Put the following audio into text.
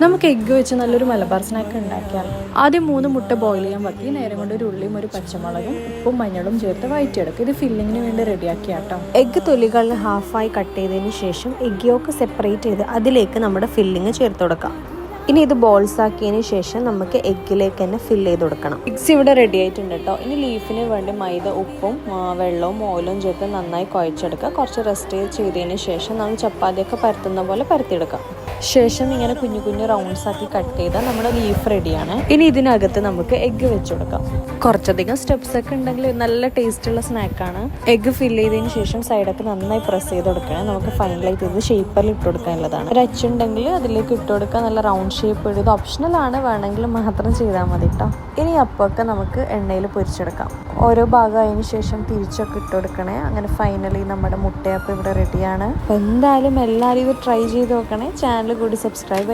നമുക്ക് എഗ്ഗ് വെച്ച് നല്ലൊരു മലബാർ സ്നാക്ക് ഉണ്ടാക്കിയാൽ ആദ്യം 3 മുട്ട ബോയിൽ ചെയ്യാൻ വെക്കി നേരം കൊണ്ട് ഒരു ഉള്ളിയും ഒരു പച്ചമുളകും ഉപ്പും മഞ്ഞളും ചേർത്ത് വഴറ്റിയെടുക്കും. ഇത് ഫില്ലിങ്ങിന് വേണ്ടി റെഡിയാക്കിയാട്ടോ. എഗ്ഗ് തൊലികൾ ഹാഫായി കട്ട് ചെയ്തതിന് ശേഷം എഗ്ഗ് യോക്ക് സെപ്പറേറ്റ് ചെയ്ത് അതിലേക്ക് നമ്മുടെ ഫില്ലിങ് ചേർത്ത് കൊടുക്കാം. ഇനി ഇത് ബോൾസ് ആക്കിയതിന് ശേഷം നമുക്ക് എഗ്ഗിലേക്ക് തന്നെ ഫില്ല് ചെയ്ത് കൊടുക്കണം. എഗ്സ് ഇവിടെ റെഡി ആയിട്ടുണ്ട് കേട്ടോ. ഇനി ലീഫിന് വേണ്ടി മൈദ ഉപ്പും വെള്ളവും ഓയിലും ചേർത്ത് നന്നായി കുഴച്ചെടുക്കുക. കുറച്ച് റെസ്റ്റ് ചെയ്തതിന് ശേഷം നമ്മൾ ചപ്പാത്തിയൊക്കെ പരത്തുന്ന പോലെ പരത്തിയെടുക്കാം. ശേഷം ഇങ്ങനെ കുഞ്ഞു കുഞ്ഞു റൗണ്ട്സ് ആക്കി കട്ട് ചെയ്താൽ നമ്മുടെ ലീഫ് റെഡിയാണ്. ഇനി ഇതിനകത്ത് നമുക്ക് എഗ്ഗ് വെച്ച് കൊടുക്കാം. കുറച്ചധികം സ്റ്റെപ്സ് ഒക്കെ ഉണ്ടെങ്കിൽ നല്ല ടേസ്റ്റുള്ള സ്നാക്കാണ്. എഗ്ഗ് ഫില്ല് ചെയ്തതിന് ശേഷം സൈഡൊക്കെ നന്നായി പ്രസ് ചെയ്ത് കൊടുക്കണം. നമുക്ക് ഫൈനലായിട്ട് ഇത് ഷേപ്പറിൽ ഇട്ട് കൊടുക്കാനുള്ളതാണ്. ഒരു അച്ചുണ്ടെങ്കിൽ അതിലേക്ക് ഇട്ട് കൊടുക്കുക. നല്ല റൗണ്ട് ഷേപ്പ് ഇടും. ഇത് ഓപ്ഷണലാണ്, വേണമെങ്കിൽ മാത്രം ചെയ്താൽ മതി കേട്ടോ. ഇനി അപ്പമൊക്കെ നമുക്ക് എണ്ണയിൽ പൊരിച്ചെടുക്കാം. ഓരോ ഭാഗമായതിനു ശേഷം തിരിച്ചൊക്കെ ഇട്ട് കൊടുക്കണേ. അങ്ങനെ ഫൈനലി നമ്മുടെ മുട്ടയപ്പം ഇവിടെ റെഡിയാണ്. എന്തായാലും എല്ലാവരും ഇത് ട്രൈ ചെയ്ത് നോക്കണേ. ചാനൽ കൂടി സബ്സ്ക്രൈബ്